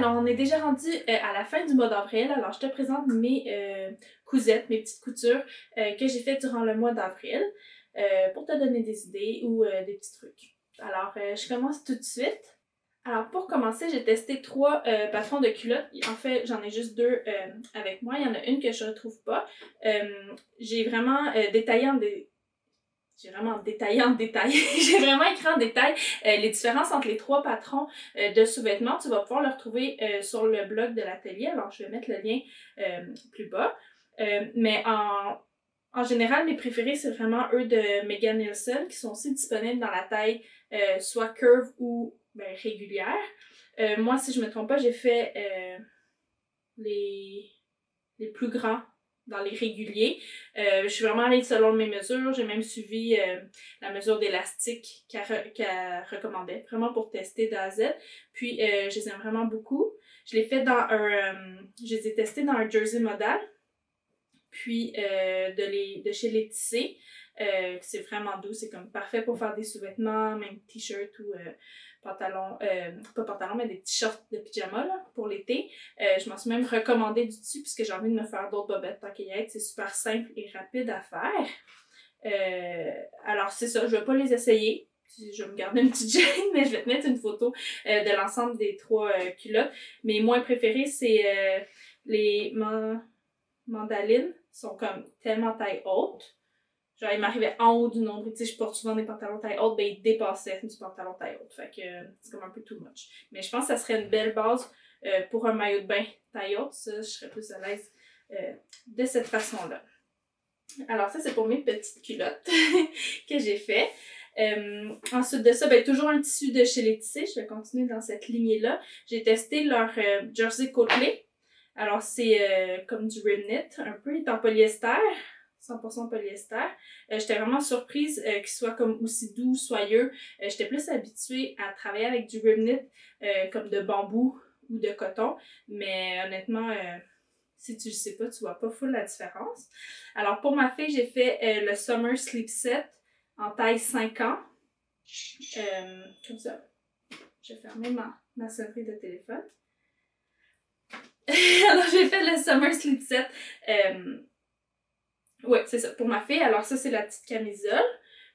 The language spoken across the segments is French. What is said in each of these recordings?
alors on est déjà rendu à la fin du mois d'avril, alors je te présente mes cousettes, mes petites coutures que j'ai faites durant le mois d'avril pour te donner des idées ou des petits trucs. Alors je commence tout de suite. Alors pour commencer, j'ai testé 3 patrons de culottes. En fait, j'en ai juste 2 avec moi. Il y en a une que je retrouve pas. J'ai vraiment détaillé en détail. J'ai vraiment écrit en détail les différences entre les 3 patrons de sous-vêtements. Tu vas pouvoir le retrouver sur le blog de l'atelier. Alors, je vais mettre le lien plus bas. Mais en général, mes préférés, c'est vraiment eux de Megan Nielsen, qui sont aussi disponibles dans la taille soit curve ou régulière. Moi, si je me trompe pas, j'ai fait les plus grands dans les réguliers. Je suis vraiment allée selon mes mesures. J'ai même suivi la mesure d'élastique qu'elle recommandait, vraiment pour tester d'A à Z. Puis, je les aime vraiment beaucoup. Je je les ai testés dans un jersey modal. Puis, de chez Les Tissés. C'est vraiment doux, c'est comme parfait pour faire des sous-vêtements, même t-shirt ou pantalon, pas pantalon, mais des t-shirts de pyjama là, pour l'été. Je m'en suis même recommandé du dessus puisque j'ai envie de me faire d'autres bobettes tant qu'il y a. C'est super simple et rapide à faire. Alors c'est ça, je vais pas les essayer. Je vais me garder une petite gêne, mais je vais te mettre une photo de l'ensemble des 3 culottes. Mes moins préférés, c'est les mandalines. Sont comme tellement taille haute. Genre, ils m'arrivaient en haut du nombril. Tu sais, je porte souvent des pantalons taille haute, ben ils dépassaient du pantalon taille haute. Fait que c'est comme un peu too much. Mais je pense que ça serait une belle base pour un maillot de bain taille haute. Ça, je serais plus à l'aise de cette façon-là. Alors ça, c'est pour mes petites culottes que j'ai fait. Ensuite de ça, ben toujours un tissu de chez Les Tissés. Je vais continuer dans cette lignée-là. J'ai testé leur jersey côtelé. Alors, c'est comme du rib-knit, un peu, il est en polyester, 100% polyester. J'étais vraiment surprise qu'il soit comme aussi doux, soyeux. J'étais plus habituée à travailler avec du rib-knit comme de bambou ou de coton, mais honnêtement, si tu le sais pas, tu vois pas full la différence. Alors, pour ma fille, j'ai fait le Summer Sleep Set en taille 5 ans. Comme ça. Je vais fermer ma sonnerie de téléphone. Alors, j'ai fait le Summer Sleep Set. Ouais, c'est ça, pour ma fille. Alors, ça, c'est la petite camisole.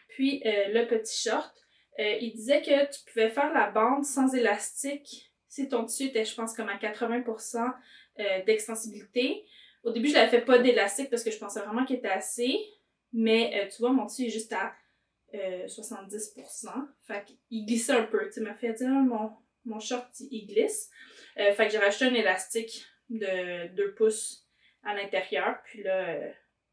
Puis, le petit short. Il disait que tu pouvais faire la bande sans élastique si ton tissu était, je pense, comme à 80% d'extensibilité. Au début, je l'avais fait pas d'élastique parce que je pensais vraiment qu'il était assez. Mais, tu vois, mon tissu est juste à 70%. Fait qu'il glissait un peu. Tu sais, ma fille a dit, ah, mon short, il glisse. Fait que j'ai rajouté un élastique de 2 pouces à l'intérieur. Puis là,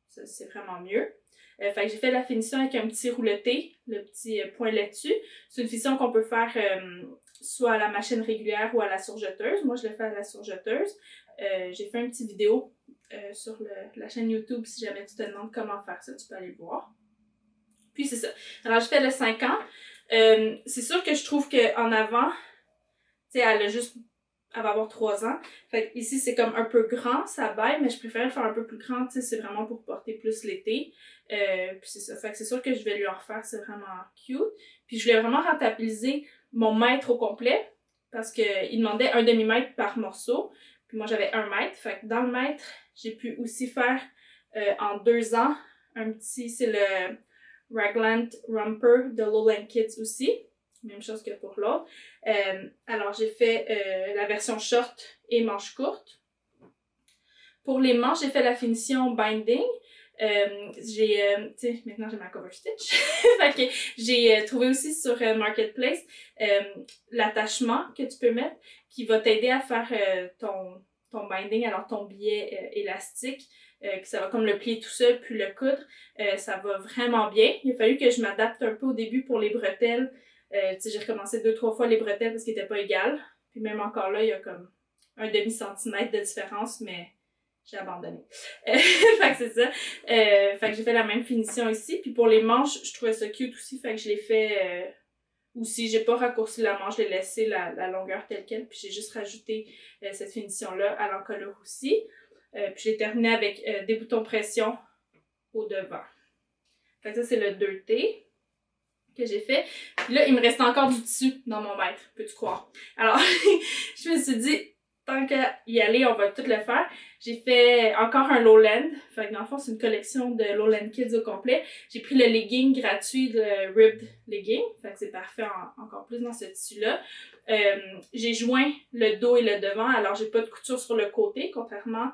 c'est vraiment mieux. Fait que j'ai fait la finition avec un petit rouleté, le petit point là-dessus. C'est une finition qu'on peut faire soit à la machine régulière ou à la surjeteuse. Moi, je l'ai fait à la surjeteuse. J'ai fait une petite vidéo sur la chaîne YouTube. Si jamais tu te demandes comment faire ça, tu peux aller le voir. Puis c'est ça. Alors, j'ai fait le 5 ans. C'est sûr que je trouve qu'en avant, tu sais, elle va avoir 3 ans. Fait que ici, c'est comme un peu grand, ça baille, mais je préfère le faire un peu plus grand, tu sais, c'est vraiment pour porter plus l'été. Puis c'est ça. Fait que c'est sûr que je vais lui en refaire, c'est vraiment cute. Puis je voulais vraiment rentabiliser mon mètre au complet, parce qu'il demandait un demi-mètre par morceau. Puis moi, j'avais 1 mètre. Fait que dans le mètre, j'ai pu aussi faire en 2 ans un petit, c'est le Raglan Romper de Lowland Kids aussi. Même chose que pour l'autre. Alors, j'ai fait la version short et manches courtes. Pour les manches, j'ai fait la finition binding. Tu sais, maintenant j'ai ma cover stitch. Fait que j'ai trouvé aussi sur Marketplace l'attachement que tu peux mettre qui va t'aider à faire ton binding, alors ton billet élastique. Que ça va comme le plier tout seul puis le coudre. Ça va vraiment bien. Il a fallu que je m'adapte un peu au début pour les bretelles. Tu sais, j'ai recommencé 2-3 fois les bretelles parce qu'ils étaient pas égales. Puis même encore là, il y a comme un demi-centimètre de différence, mais j'ai abandonné. Fait que c'est ça. Fait que j'ai fait la même finition ici. Puis pour les manches, je trouvais ça cute aussi. Fait que je l'ai fait aussi. J'ai pas raccourci la manche, je l'ai laissé la longueur telle quelle. Puis j'ai juste rajouté cette finition-là à l'encolure aussi. Puis j'ai terminé avec des boutons pression au devant. Fait que ça, c'est le 2T que j'ai fait. Puis là, il me reste encore du tissu dans mon mètre, peux-tu croire? Alors, je me suis dit, tant qu'à y aller, on va tout le faire. J'ai fait encore un Lowland. Fait que dans le fond, c'est une collection de Lowland Kids au complet. J'ai pris le legging gratuit, le ribbed legging. Fait que c'est parfait encore plus dans ce tissu-là. J'ai joint le dos et le devant, alors j'ai pas de couture sur le côté, contrairement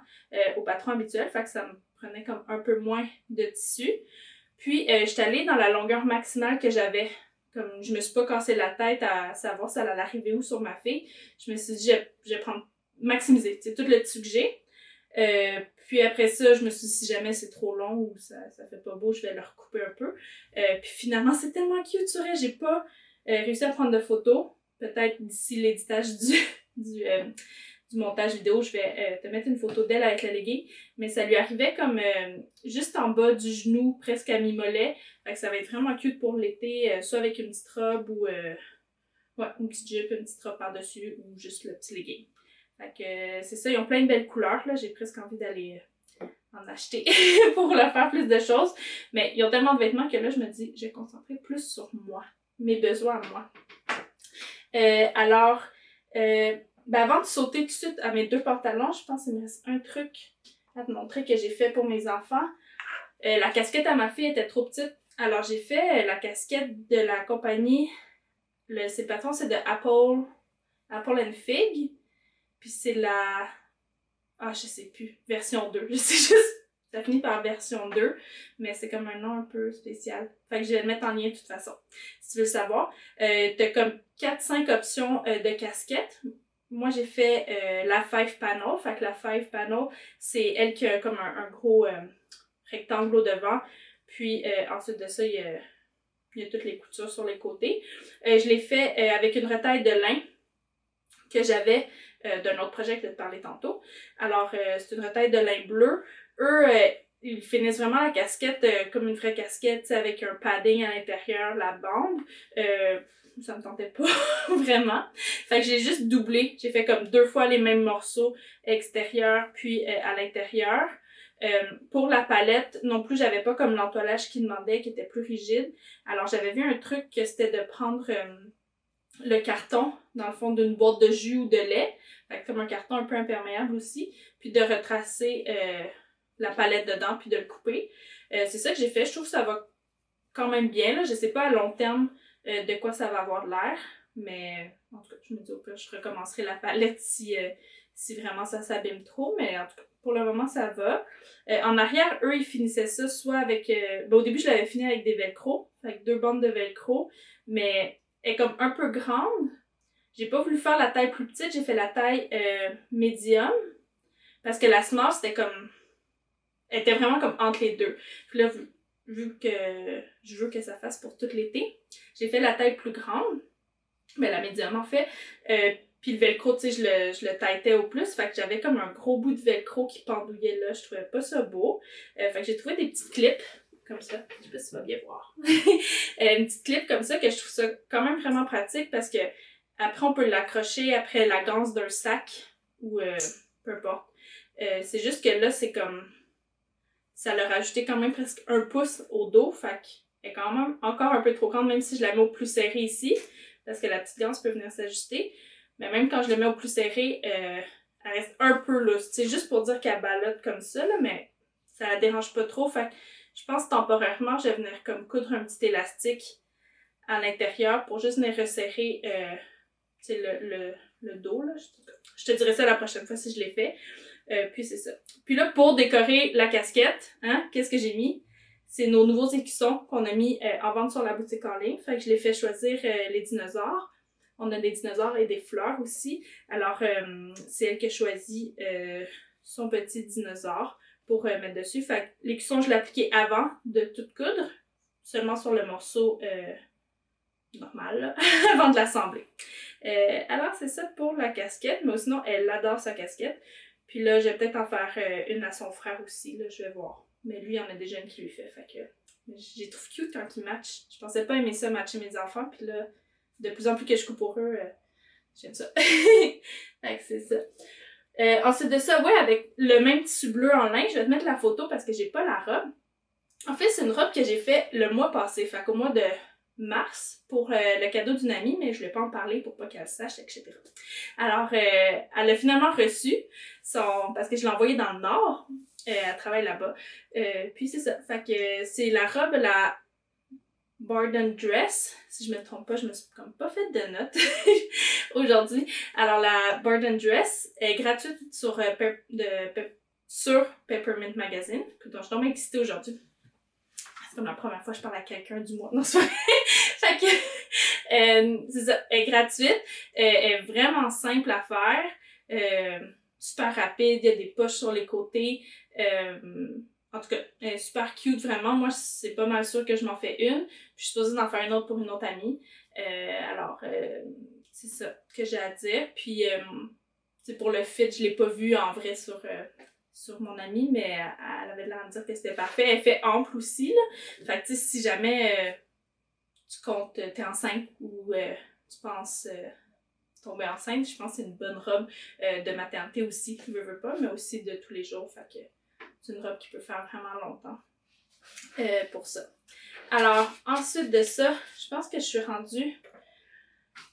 au patron habituel. Fait que ça me prenait comme un peu moins de tissu. Puis, j'étais allée dans la longueur maximale que j'avais. Comme je me suis pas cassé la tête à savoir si elle allait arriver où sur ma fille. Je me suis dit, je vais prendre maximiser, c'est tout le tissu que j'ai. Puis après ça, je me suis dit, si jamais c'est trop long ou ça fait pas beau, je vais le recouper un peu. Puis finalement, c'est tellement cute, sur elle. J'ai pas réussi à prendre de photos. Peut-être d'ici l'éditage du montage vidéo, je vais te mettre une photo d'elle avec le legging. Mais ça lui arrivait comme juste en bas du genou, presque à mi-mollet. Fait que ça va être vraiment cute pour l'été, soit avec une petite robe ou une petite jupe, une petite robe par-dessus ou juste le petit legging. Fait que c'est ça, ils ont plein de belles couleurs, là. J'ai presque envie d'aller en acheter pour leur faire plus de choses. Mais ils ont tellement de vêtements que là, je me dis, je vais concentrer plus sur moi, mes besoins à moi. Avant de sauter tout de suite à mes 2 pantalons, je pense qu'il me reste un truc à te montrer que j'ai fait pour mes enfants. La casquette à ma fille était trop petite, alors j'ai fait la casquette de la compagnie. C'est le patron, c'est de Apple & Fig. Puis c'est la... je sais plus. Version 2. Je sais juste... Ça finit par version 2, mais c'est comme un nom un peu spécial. Fait que je vais le mettre en lien de toute façon, si tu veux le savoir. T'as comme 4-5 options de casquettes. Moi, j'ai fait la 5 panel. Fait que la 5 panel, c'est elle qui a comme un gros rectangle au devant. Puis ensuite de ça, il y a toutes les coutures sur les côtés. Je l'ai fait avec une retaille de lin que j'avais d'un autre projet que je vais te parler tantôt. Alors, c'est une retaille de lin bleu. Eux, ils finissent vraiment la casquette comme une vraie casquette, avec un padding à l'intérieur, la bande. Ça me tentait pas vraiment. Fait que j'ai juste doublé. J'ai fait comme 2 fois les mêmes morceaux extérieurs puis à l'intérieur. Pour la palette, non plus, j'avais pas comme l'entoilage qui demandait, qui était plus rigide. Alors, j'avais vu un truc que c'était de prendre le carton, dans le fond, d'une boîte de jus ou de lait. Fait que comme un carton un peu imperméable aussi. Puis de retracer la palette dedans, puis de le couper. C'est ça que j'ai fait. Je trouve que ça va quand même bien, là. Je sais pas à long terme de quoi ça va avoir l'air. Mais en tout cas, je me dis au pire, je recommencerai la palette si vraiment ça s'abîme trop. Mais en tout cas, pour le moment, ça va. En arrière, eux, ils finissaient ça soit avec... au début, je l'avais fini avec des velcro. Avec 2 bandes de velcro. Mais elle est comme un peu grande. J'ai pas voulu faire la taille plus petite. J'ai fait la taille médium. Parce que la small, c'était comme... Elle était vraiment comme entre les deux. Puis là, vu que je veux que ça fasse pour tout l'été, j'ai fait la taille plus grande. Mais la médium, en fait. Puis le velcro, tu sais, je le tailletais au plus. Fait que j'avais comme un gros bout de velcro qui pendouillait là. Je trouvais pas ça beau. Fait que j'ai trouvé des petites clips comme ça. Je sais pas si tu vas bien voir. Une petite clip comme ça que je trouve ça quand même vraiment pratique parce que après, on peut l'accrocher après la ganse d'un sac ou peu importe. C'est juste que là, c'est comme... Ça leur a rajouté quand même presque 1 pouce au dos, fait qu'elle est quand même encore un peu trop grande, même si je la mets au plus serré ici, parce que la petite ganse peut venir s'ajuster. Mais même quand je le mets au plus serré, elle reste un peu lousse. C'est juste pour dire qu'elle ballotte comme ça, là, mais ça la dérange pas trop. Fait que je pense que temporairement, je vais venir comme coudre un petit élastique à l'intérieur pour juste venir resserrer le dos. Là. Je te dirai ça la prochaine fois si je l'ai fait. Puis c'est ça. Puis là, pour décorer la casquette, qu'est-ce que j'ai mis? C'est nos nouveaux écussons qu'on a mis en vente sur la boutique en ligne. Fait que je l'ai fait choisir les dinosaures. On a des dinosaures et des fleurs aussi. Alors, c'est elle qui a choisi son petit dinosaure pour mettre dessus. Fait que l'écusson, je l'ai appliqué avant de tout coudre. Seulement sur le morceau normal, là, avant de l'assembler. Alors, c'est ça pour la casquette. Mais sinon, elle adore sa casquette. Puis là, je vais peut-être en faire une à son frère aussi, là, je vais voir. Mais lui, il y en a déjà une qui lui fait que... J'ai trouvé cute quand il match. Je pensais pas aimer ça, matcher mes enfants, puis là, de plus en plus que je coupe pour eux, j'aime ça. Fait que c'est ça. Ensuite de ça, ouais, avec le même tissu bleu en lin, je vais te mettre la photo parce que j'ai pas la robe. En fait, c'est une robe que j'ai fait le mois passé, fait qu'au mois de mars pour le cadeau d'une amie, mais je ne l'ai pas en parler pour pas qu'elle sache, etc. Alors, elle a finalement reçu parce que je l'ai envoyé dans le Nord. Elle travaille là-bas. Puis c'est ça. Fait que c'est la robe, la Borden Dress. Si je me trompe pas, je me suis comme pas fait de notes aujourd'hui. Alors, la Borden Dress est gratuite sur, sur Peppermint Magazine. Donc, je suis vraiment excitée aujourd'hui. C'est comme la première fois que je parle à quelqu'un du mois. Non, c'est vrai. Fait que, c'est ça, elle est gratuite, elle est vraiment simple à faire, super rapide, il y a des poches sur les côtés, en tout cas, elle est super cute, vraiment. Moi, c'est pas mal sûr que je m'en fais une, puis je suis supposée d'en faire une autre pour une autre amie. C'est ça que j'ai à dire. Puis, c'est pour le fit, je l'ai pas vu en vrai sur mon amie, mais elle avait l'air de dire que c'était parfait. Elle fait ample aussi, là. Fait que, tu sais, si jamais tu comptes, t'es enceinte ou tu penses tomber enceinte, je pense que c'est une bonne robe de maternité aussi, qui veut pas, mais aussi de tous les jours. Fait que c'est une robe qui peut faire vraiment longtemps pour ça. Alors, ensuite de ça, je pense que je suis rendue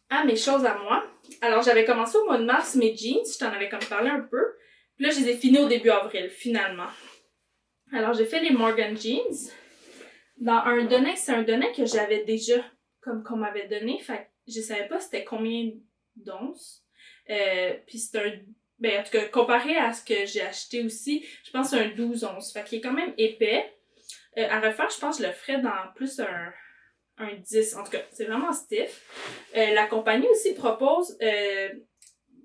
à mes choses à moi. Alors, j'avais commencé au mois de mars mes jeans, je t'en avais comme parlé un peu. Puis là, je les ai finis au début avril, finalement. Alors, j'ai fait les Morgan Jeans. Dans un Denain, c'est un Denain que j'avais déjà, comme qu'on m'avait donné. Fait que je savais pas c'était combien d'onces. Puis c'est un... Ben, en tout cas, comparé à ce que j'ai acheté aussi, je pense que c'est un 12 onces. Fait qu'il est quand même épais. À refaire, je pense que je le ferais dans plus un 10. En tout cas, c'est vraiment stiff. La compagnie aussi propose,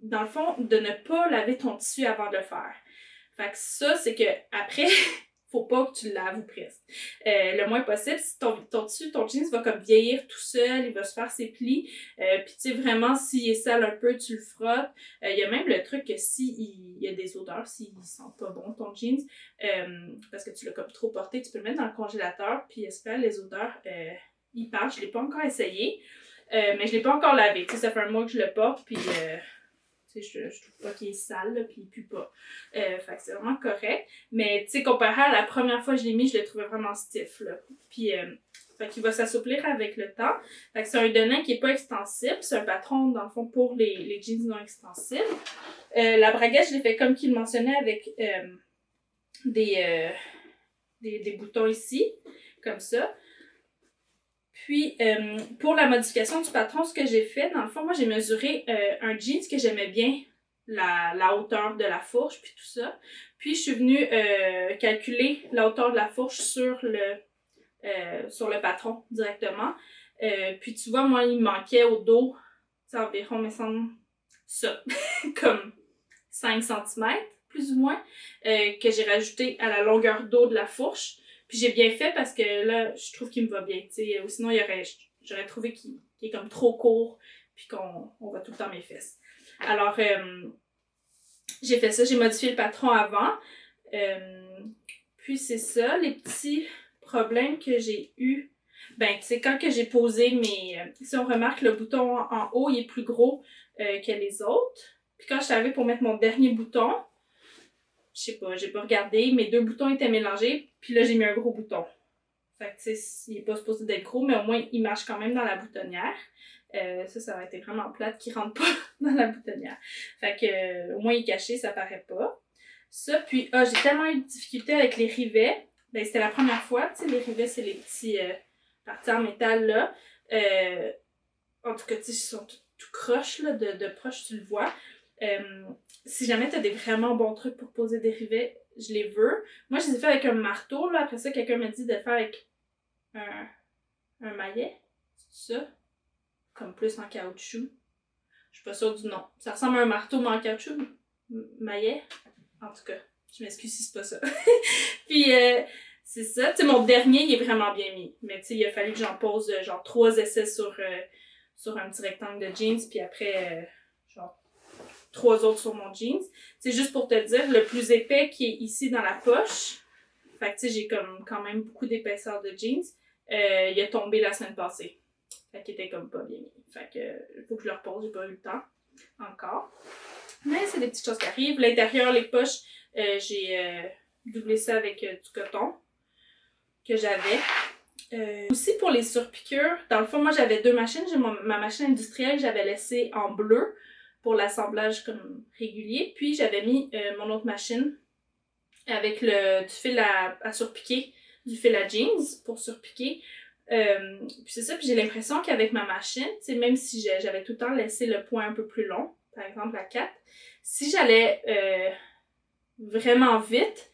dans le fond, de ne pas laver ton tissu avant de le faire. Fait que ça, c'est que après, faut pas que tu le laves ou presque. Le moins possible, si ton tissu, ton jeans va comme vieillir tout seul, il va se faire ses plis. Puis tu sais, vraiment, s'il est sale un peu, tu le frottes. Il y a même le truc que s'il y a des odeurs, s'il sent pas bon ton jeans, parce que tu l'as comme trop porté, tu peux le mettre dans le congélateur, puis espère les odeurs, ils partent. Je l'ai pas encore essayé, mais je l'ai pas encore lavé. Tu sais, ça fait un mois que je le porte, puis je trouve pas qu'il est sale, là, puis il pue pas. Fait que c'est vraiment correct. Mais, tu sais, comparé à la première fois que je l'ai mis, je le trouvais vraiment stiff, là. Puis, fait qu'il va s'assouplir avec le temps. Fait que c'est un Denain qui est pas extensible. C'est un patron, dans le fond, pour les jeans non extensibles. La braguette, je l'ai fait comme qu'il mentionnait avec des boutons ici, comme ça. Puis, pour la modification du patron, ce que j'ai fait, dans le fond, moi, j'ai mesuré un jeans que j'aimais bien, la hauteur de la fourche, puis tout ça. Puis, je suis venue calculer la hauteur de la fourche sur le patron directement. Puis, tu vois, moi, il me manquait au dos, c'est environ, me semble, ça, comme 5 cm, plus ou moins, que j'ai rajouté à la longueur d'eau de la fourche. Puis j'ai bien fait parce que là, je trouve qu'il me va bien, tu sais. Ou sinon, j'aurais trouvé qu'il est comme trop court, puis qu'on voit tout le temps mes fesses. Alors, j'ai fait ça, j'ai modifié le patron avant. Puis c'est ça, les petits problèmes que j'ai eus. Ben, tu sais, quand que j'ai posé si on remarque, le bouton en haut, il est plus gros que les autres. Puis quand je suis arrivée pour mettre mon dernier bouton, je sais pas, j'ai pas regardé, mes deux boutons étaient mélangés, puis là, j'ai mis un gros bouton. Fait que, tu sais, il est pas supposé d'être gros, mais au moins, il marche quand même dans la boutonnière. Ça aurait été vraiment plate qu'il rentre pas dans la boutonnière. Fait que, au moins, il est caché, ça paraît pas. Ça, puis, j'ai tellement eu de difficultés avec les rivets. Ben, c'était la première fois, tu sais, les rivets, c'est les petits parties en métal, là. En tout cas, tu sais, ils sont tout croches, là, de proche, tu le vois. Si jamais tu as des vraiment bons trucs pour poser des rivets, je les veux. Moi, je les ai fait avec un marteau, là. Après ça, quelqu'un m'a dit de le faire avec un maillet. C'est ça? Comme plus en caoutchouc. Je suis pas sûre du nom. Ça ressemble à un marteau, mais en caoutchouc. Maillet. En tout cas, je m'excuse si c'est pas ça. Puis, c'est ça. Tu sais, mon dernier, il est vraiment bien mis. Mais tu sais, il a fallu que j'en pose genre 3 essais sur un petit rectangle de jeans. Puis après, genre 3 autres sur mon jeans. C'est juste pour te dire, le plus épais qui est ici dans la poche, fait que tu sais, j'ai comme quand même beaucoup d'épaisseur de jeans, il a tombé la semaine passée. Fait qu'il était comme pas bien mis. Fait que, faut que je le repose, j'ai pas eu le temps encore. Mais c'est des petites choses qui arrivent. L'intérieur, les poches, j'ai doublé ça avec du coton que j'avais. Aussi pour les surpiqûres, dans le fond, moi j'avais deux machines. J'ai ma machine industrielle que j'avais laissée en bleu pour l'assemblage comme régulier. Puis j'avais mis mon autre machine avec du fil à surpiquer, du fil à jeans pour surpiquer. Puis c'est ça, puis j'ai l'impression qu'avec ma machine, même si j'avais tout le temps laissé le point un peu plus long, par exemple à 4, si j'allais vraiment vite,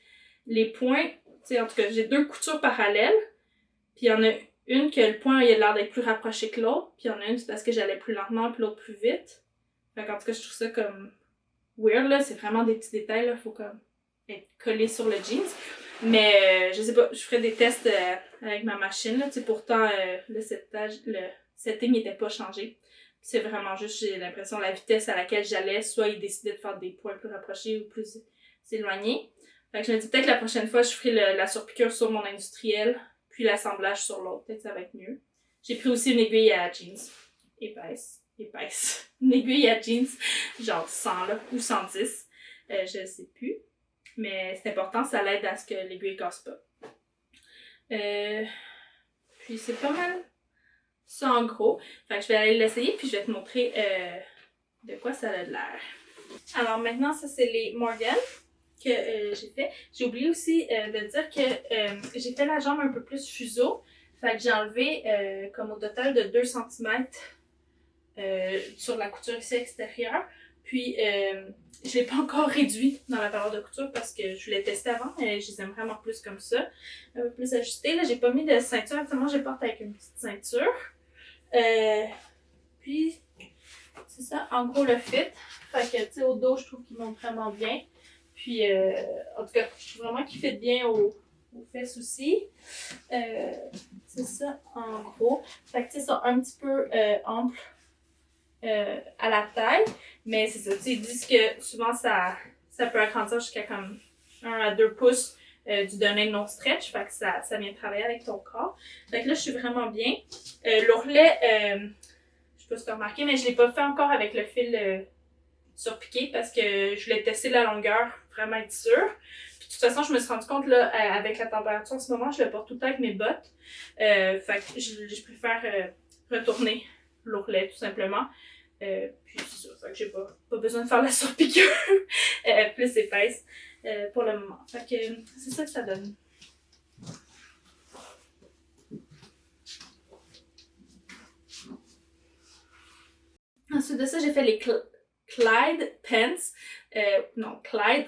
les points, en tout cas, j'ai deux coutures parallèles, puis il y en a une que le point il a l'air d'être plus rapproché que l'autre, puis il y en a une c'est parce que j'allais plus lentement, puis l'autre plus vite. Fait qu'en tout cas, je trouve ça comme weird, là, c'est vraiment des petits détails, là, faut comme être collé sur le jeans. Mais je sais pas, je ferais des tests avec ma machine, là, pourtant le setting n'était pas changé. C'est vraiment juste, j'ai l'impression, la vitesse à laquelle j'allais, soit il décidait de faire des points plus rapprochés ou plus éloignés. Fait que je me dis peut-être que la prochaine fois, je ferai la surpiqûre sur mon industriel, puis l'assemblage sur l'autre. Peut-être que ça va être mieux. J'ai pris aussi une aiguille à jeans. Épaisse. Une aiguille à jeans, genre 100 là, ou 110. Je sais plus. Mais c'est important, ça l'aide à ce que l'aiguille casse pas. Puis c'est pas mal ça en gros. Fait que je vais aller l'essayer, puis je vais te montrer de quoi ça a de l'air. Alors maintenant, ça c'est les Morgan que j'ai fait. J'ai oublié aussi de dire que j'ai fait la jambe un peu plus fuseau. Fait que j'ai enlevé comme au total de 2 cm sur la couture ici extérieure. Puis je l'ai pas encore réduit dans la valeur de couture parce que je voulais tester avant, mais je les aime vraiment plus comme ça. Un peu plus ajusté. Là, j'ai pas mis de ceinture. Actuellement, je les porte avec une petite ceinture. Puis, c'est ça, en gros, le fit. Fait que, tu sais, au dos, je trouve qu'il monte vraiment bien. Puis, en tout cas, je trouve vraiment qu'il fit bien aux fesses aussi. C'est ça, en gros. Fait que, tu sais, c'est un petit peu ample à la taille. Mais c'est ça, tu sais, ils disent que souvent, ça peut agrandir jusqu'à comme 1 à 2 pouces du denim non stretch. Fait que ça vient travailler avec ton corps. Fait que là, je suis vraiment bien. L'ourlet, je sais pas si tu as remarqué, mais je l'ai pas fait encore avec le fil surpiqué parce que je voulais tester la longueur, vraiment être sûre. Puis de toute façon, je me suis rendu compte, là, avec la température en ce moment, je le porte tout le temps avec mes bottes. Fait que je préfère retourner l'ourlet, tout simplement. Puis c'est ça, fait que j'ai pas besoin de faire la surpiqûre plus épaisse pour le moment. Fait que c'est ça que ça donne. Ensuite de ça, j'ai fait les Clyde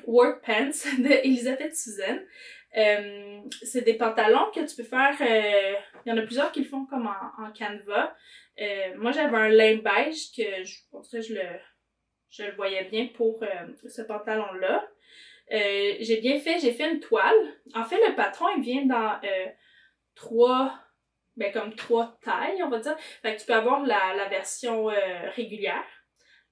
Work Pants de Elisabeth Suzanne. C'est des pantalons que tu peux faire, il y en a plusieurs qui le font comme en canevas. Moi j'avais un lin beige que je le voyais bien pour ce pantalon-là. J'ai fait une toile. En fait, le patron il vient dans trois tailles, on va dire. Fait que tu peux avoir la version régulière,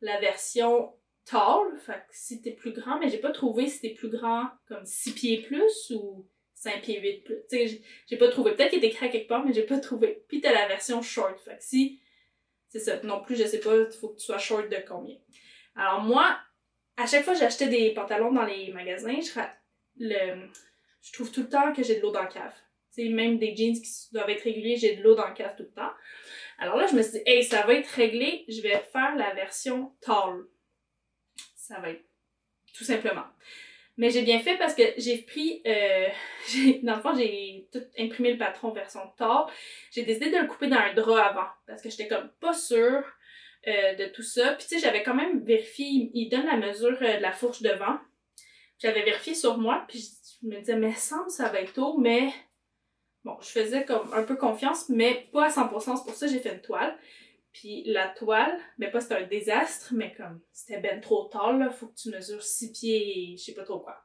la version tall, fait que si t'es plus grand, mais j'ai pas trouvé si t'es plus grand comme 6 pieds plus ou 5 pieds 8 plus. Tu sais, j'ai pas trouvé. Peut-être qu'il est écrit à quelque part, mais j'ai pas trouvé. Puis t'as la version short, fait que si, c'est ça, non plus, je sais pas, il faut que tu sois short de combien. Alors moi, à chaque fois que j'achetais des pantalons dans les magasins, je trouve tout le temps que j'ai de l'eau dans la cave. T'sais, même des jeans qui doivent être réguliers, j'ai de l'eau dans le cave tout le temps. Alors là, je me suis dit, hey, ça va être réglé, je vais faire la version tall. Ça va être tout simplement. Mais j'ai bien fait parce que j'ai pris, dans le fond, j'ai tout imprimé le patron version tall. J'ai décidé de le couper dans un drap avant parce que j'étais comme pas sûre de tout ça. Puis tu sais, j'avais quand même vérifié, il donne la mesure de la fourche devant. J'avais vérifié sur moi, puis je me disais, mais semble ça va être haut, mais bon, je faisais comme un peu confiance, mais pas à 100%, c'est pour ça que j'ai fait une toile. Puis la toile, ben pas c'était un désastre, mais comme c'était ben trop tard, là, faut que tu mesures 6 pieds, je sais pas trop quoi.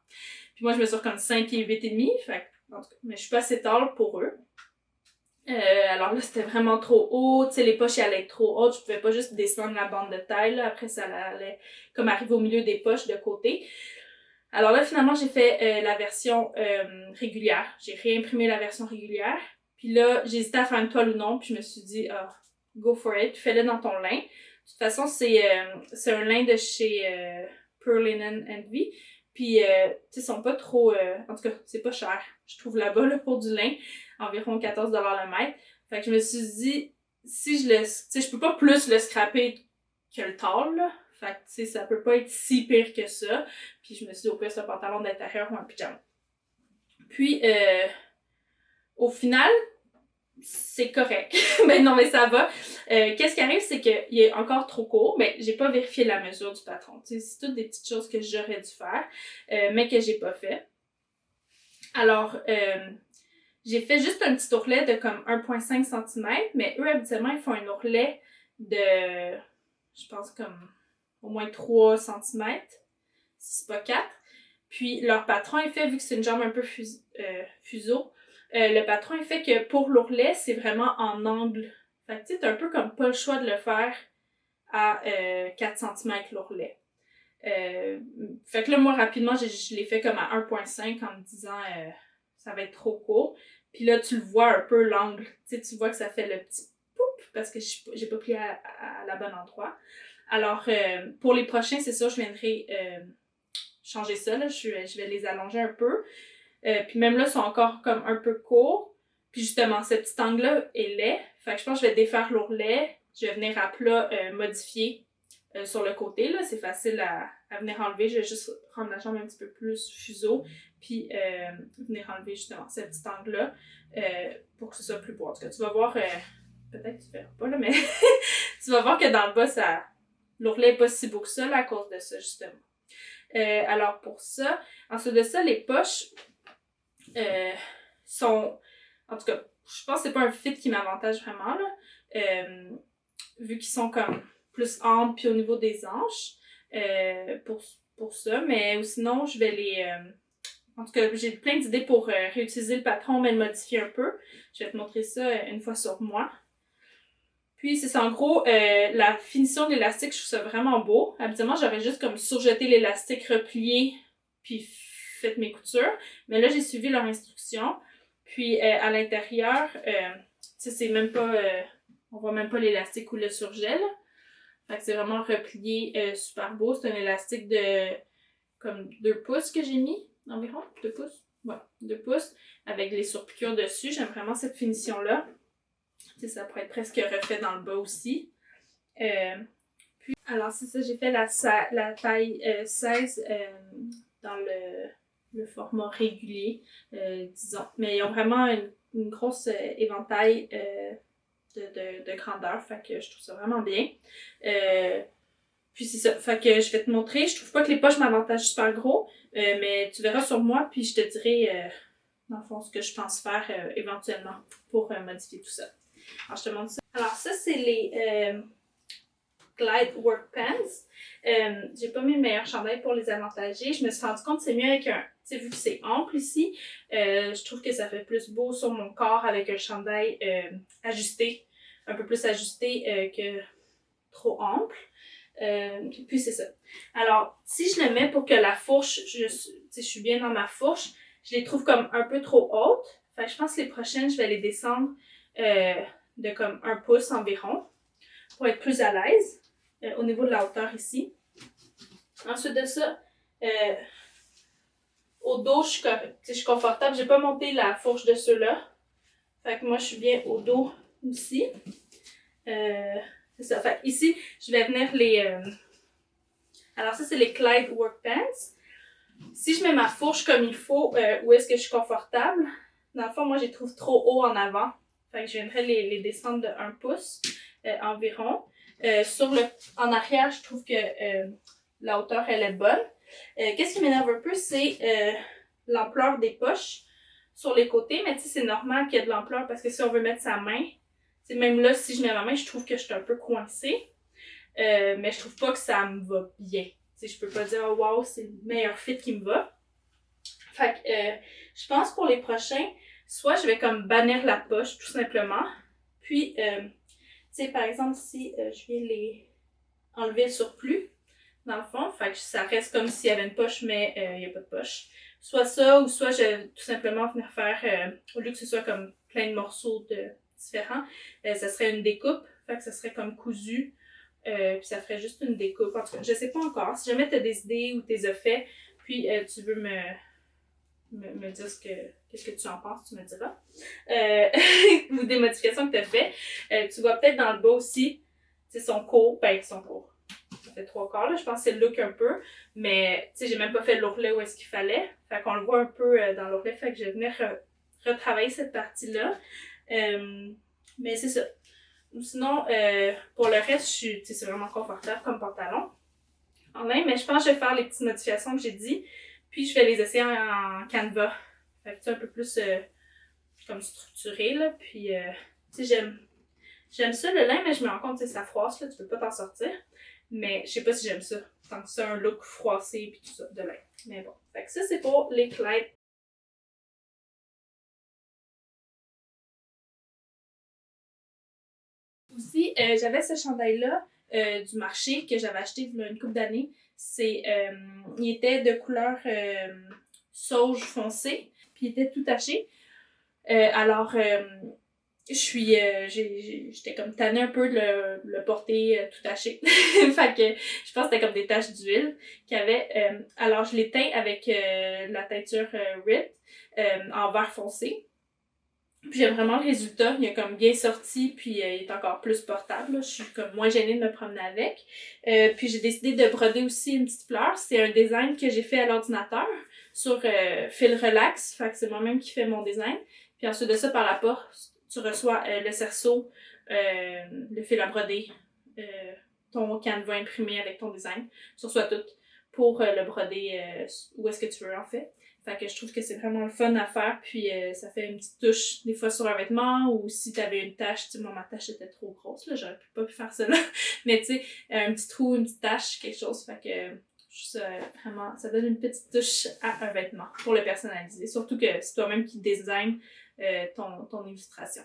Puis moi, je mesure comme 5 pieds 8 et demi, fait en tout cas, mais je suis pas assez tard pour eux. Alors là, c'était vraiment trop haut, tu sais, les poches allaient être trop hautes, je pouvais pas juste descendre la bande de taille, là, après ça allait comme arriver au milieu des poches de côté. Alors là, finalement, j'ai fait la version régulière. J'ai réimprimé la version régulière. Puis là, j'hésitais à faire une toile ou non. Puis je me suis dit, go for it. Puis fais-le dans ton lin. De toute façon, c'est un lin de chez Pure Linen Envy. Puis, tu sais, ils sont pas trop... en tout cas, c'est pas cher. Je trouve là-bas, là, pour du lin, environ 14$ le mètre. Fait que je me suis dit, si je le... Tu sais, je peux pas plus le scraper que le tôle, là. Fait que, tu sais, ça peut pas être si pire que ça. Puis je me suis dit, au pire, c'est un pantalon d'intérieur ou un pyjama. Puis, au final, c'est correct. Ben non, mais ça va. Qu'est-ce qui arrive, c'est qu'il est encore trop court. Ben, j'ai pas vérifié la mesure du patron. Tu sais, c'est toutes des petites choses que j'aurais dû faire, mais que j'ai pas fait. Alors, j'ai fait juste un petit ourlet de comme 1,5 cm, mais eux, habituellement, ils font un ourlet de, je pense, comme au moins 3 cm, si c'est pas 4. Puis leur patron est fait, vu que c'est une jambe un peu fuseau, le patron est fait que pour l'ourlet, c'est vraiment en angle. Fait que tu sais, t'as un peu comme pas le choix de le faire à 4 cm l'ourlet. Fait que là, moi, rapidement, je l'ai fait comme à 1,5 en me disant ça va être trop court. Puis là, tu le vois un peu l'angle. Tu sais, tu vois que ça fait le petit poup parce que j'ai pas plié à la bonne endroit. Alors, pour les prochains, c'est ça, je viendrai changer ça. Là. Je vais les allonger un peu. Puis même là, ils sont encore comme un peu courts. Puis justement, ce petit angle-là est laid. Fait que je pense que je vais défaire l'ourlet. Je vais venir à plat modifier sur le côté. Là, c'est facile à venir enlever. Je vais juste rendre la jambe un petit peu plus fuseau. Puis venir enlever justement ce petit angle-là pour que ce soit plus beau. En tout cas, tu vas voir... peut-être que tu verras pas, là, mais tu vas voir que dans le bas, l'ourlet n'est pas si beau que ça là, à cause de ça, justement. Alors pour ça, ensuite de ça, les poches sont... En tout cas, je pense que c'est pas un fit qui m'avantage vraiment, là. Vu qu'ils sont comme plus amples puis au niveau des hanches. Pour ça, mais sinon, je vais les... en tout cas, j'ai plein d'idées pour réutiliser le patron, mais le modifier un peu. Je vais te montrer ça une fois sur moi. Puis, c'est ça, en gros, la finition de l'élastique, je trouve ça vraiment beau. Habituellement, j'aurais juste comme surjeté l'élastique, replié, puis fait mes coutures. Mais là, j'ai suivi leur instruction. Puis, à l'intérieur, tu sais, c'est même pas... on voit même pas l'élastique ou le surgel. Fait que c'est vraiment replié super beau. C'est un élastique de comme 2 pouces que j'ai mis, environ. 2 pouces. Ouais, 2 pouces. Avec les surpiqûres dessus. J'aime vraiment cette finition-là. T'sais, ça pourrait être presque refait dans le bas aussi. Puis, alors c'est ça, j'ai fait la taille 16 dans le format régulier, disons. Mais ils ont vraiment une grosse éventail de grandeur, fait que je trouve ça vraiment bien. Puis c'est ça, fait que je vais te montrer. Je trouve pas que les poches m'avantagent super gros, mais tu verras sur moi, puis je te dirai, dans le fond, ce que je pense faire éventuellement pour modifier tout ça. Alors, je te montre ça. Alors, ça, c'est les Glide Work Pants. J'ai pas mis le meilleur chandail pour les avantager. Je me suis rendu compte que c'est mieux avec un... Tu sais, vu que c'est ample ici, je trouve que ça fait plus beau sur mon corps avec un chandail ajusté, un peu plus ajusté que trop ample. Puis c'est ça. Alors, si je le mets pour que la fourche, je suis bien dans ma fourche, je les trouve comme un peu trop hautes. Fait que je pense que les prochaines, je vais les descendre de comme 1 pouce environ pour être plus à l'aise au niveau de la hauteur ici. Ensuite de ça, au dos, je suis confortable. J'ai pas monté la fourche de ceux-là. Fait que moi, je suis bien au dos aussi. C'est ça. Fait que ici, je vais venir les... Alors ça, c'est les Glide Work Pants. Si je mets ma fourche comme il faut, où est-ce que je suis confortable? Dans le fond, moi, je les trouve trop haut en avant. Fait que je viendrai les descendre de 1 pouce environ. En arrière, je trouve que la hauteur, elle est bonne. Qu'est-ce qui m'énerve un peu, c'est l'ampleur des poches sur les côtés. Mais tu sais, c'est normal qu'il y ait de l'ampleur parce que si on veut mettre sa main, même là, si je mets ma main, je trouve que je suis un peu coincée. Mais je trouve pas que ça me va bien. T'sais, je peux pas dire oh, wow, c'est le meilleur fit qui me va. Fait que je pense pour les prochains, soit je vais comme bannir la poche tout simplement. Puis, tu sais, par exemple, si je viens les enlever le surplus, dans le fond, fait que ça reste comme s'il y avait une poche, mais il n'y a pas de poche. Soit ça, ou soit je vais tout simplement venir faire, au lieu que ce soit comme plein de morceaux différents, ça serait une découpe. Fait que ça serait comme cousu. Puis ça ferait juste une découpe. En tout cas, je sais pas encore. Si jamais tu as des idées ou t'es as fait, Puis tu veux me dire qu'est-ce que tu en penses, tu me diras. Ou des modifications que tu as fait. Tu vois peut-être dans le bas aussi, tu sais, son court. Ça fait 3/4, là, je pense que c'est le look un peu. Mais, tu sais, j'ai même pas fait l'ourlet où est-ce qu'il fallait. Fait qu'on le voit un peu dans l'ourlet, fait que je vais venir retravailler cette partie-là. Mais c'est ça. Sinon, pour le reste, c'est vraiment confortable comme pantalon. En même, mais je pense que je vais faire les petites modifications que j'ai dit. Puis je vais les essayer en canevas. Fait que c'est un peu plus comme structuré, là. Puis, tu sais, j'aime ça le lin, mais je me rends compte que ça froisse, là. Tu peux pas t'en sortir. Mais je sais pas si j'aime ça. Tant que c'est un look froissé puis tout ça, de lin. Mais bon. Fait que ça, c'est pour les Clyde. Aussi, j'avais ce chandail-là du marché que j'avais acheté il y a une couple d'années. Il était de couleur sauge foncé, puis il était tout taché. Alors, j'étais comme tannée un peu de le porter tout taché. Fait que je pense que c'était comme des taches d'huile qu'il y avait. Alors, je l'ai teint avec la teinture RIP en vert foncé. Puis j'aime vraiment le résultat, il est comme bien sorti, puis il est encore plus portable, là. Je suis comme moins gênée de me promener avec. Puis j'ai décidé de broder aussi une petite fleur. C'est un design que j'ai fait à l'ordinateur sur fil relax, fait que c'est moi-même qui fais mon design. Puis ensuite de ça, par la porte, tu reçois le cerceau, le fil à broder, ton canevas imprimé avec ton design. Tu reçois tout pour le broder où est-ce que tu veux en fait. Fait que je trouve que c'est vraiment le fun à faire, puis ça fait une petite touche des fois sur un vêtement, ou si t'avais une tache, tu sais, moi ma tache était trop grosse, là, j'aurais pas pu faire ça là, mais tu sais, un petit trou, une petite tache, quelque chose, fait que je trouve ça vraiment, ça donne une petite touche à un vêtement pour le personnaliser, surtout que c'est toi-même qui design ton illustration.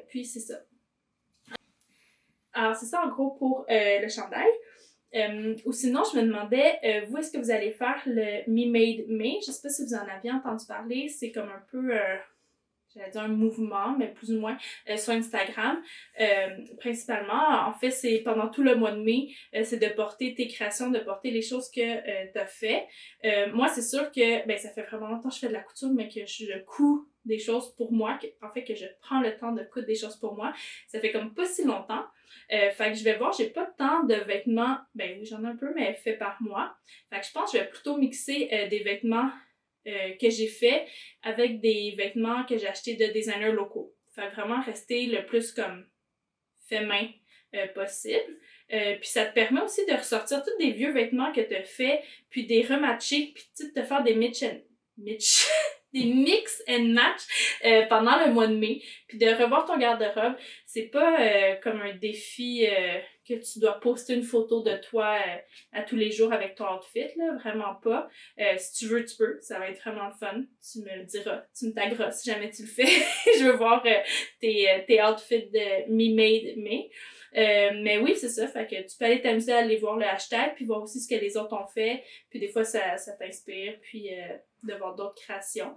Puis c'est ça. Alors c'est ça en gros pour le chandail. Ou sinon, je me demandais, vous, est-ce que vous allez faire le Me Made Me? Je sais pas si vous en aviez entendu parler. C'est comme un peu, j'allais dire un mouvement, mais plus ou moins, sur Instagram. Principalement, en fait, c'est pendant tout le mois de mai, c'est de porter tes créations, de porter les choses que t'as fait. Moi, c'est sûr que, ça fait vraiment longtemps que je fais de la couture, mais que je couds des choses pour moi, en fait, que je prends le temps de coudre des choses pour moi. Ça fait comme pas si longtemps. Fait que je vais voir, j'ai pas tant de vêtements, oui, j'en ai un peu, mais fait par moi. Fait que je pense que je vais plutôt mixer des vêtements que j'ai fait avec des vêtements que j'ai achetés de designers locaux. Fait que vraiment rester le plus comme fait main possible. Puis ça te permet aussi de ressortir tous des vieux vêtements que tu as fait, puis des rematcher, puis de te faire des des mix and match pendant le mois de mai, puis de revoir ton garde-robe. C'est pas comme un défi que tu dois poster une photo de toi à tous les jours avec ton outfit, là, vraiment pas. Si tu veux, tu peux, ça va être vraiment le fun. Tu me le diras, tu me tagueras si jamais tu le fais. Je veux voir tes outfits de Me Made Me. Mais oui, c'est ça, fait que tu peux aller t'amuser à aller voir le hashtag, puis voir aussi ce que les autres ont fait, puis des fois ça t'inspire, puis de voir d'autres créations.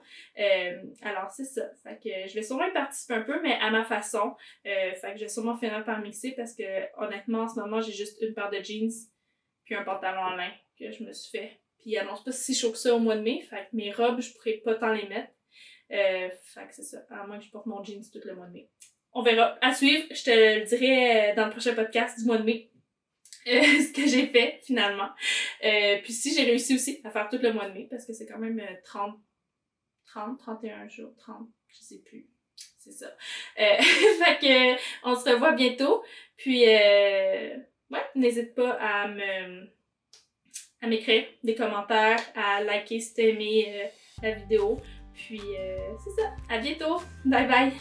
Alors c'est ça, fait que je vais sûrement y participer un peu, mais à ma façon. Fait que je vais sûrement finir par mixer, parce que honnêtement en ce moment j'ai juste une paire de jeans, puis un pantalon en lin que je me suis fait. Puis il annonce pas si chaud que ça au mois de mai, fait que mes robes je pourrais pas tant les mettre. Fait que c'est ça, à moins que je porte mon jeans tout le mois de mai. On verra. À suivre, je te le dirai dans le prochain podcast du mois de mai. Ce que j'ai fait finalement. Puis si j'ai réussi aussi à faire tout le mois de mai, parce que c'est quand même 31 jours, 30, je sais plus. C'est ça. Fait que on se revoit bientôt. Puis n'hésite pas à m'écrire des commentaires, à liker si t'as aimé la vidéo. Puis c'est ça. À bientôt. Bye bye.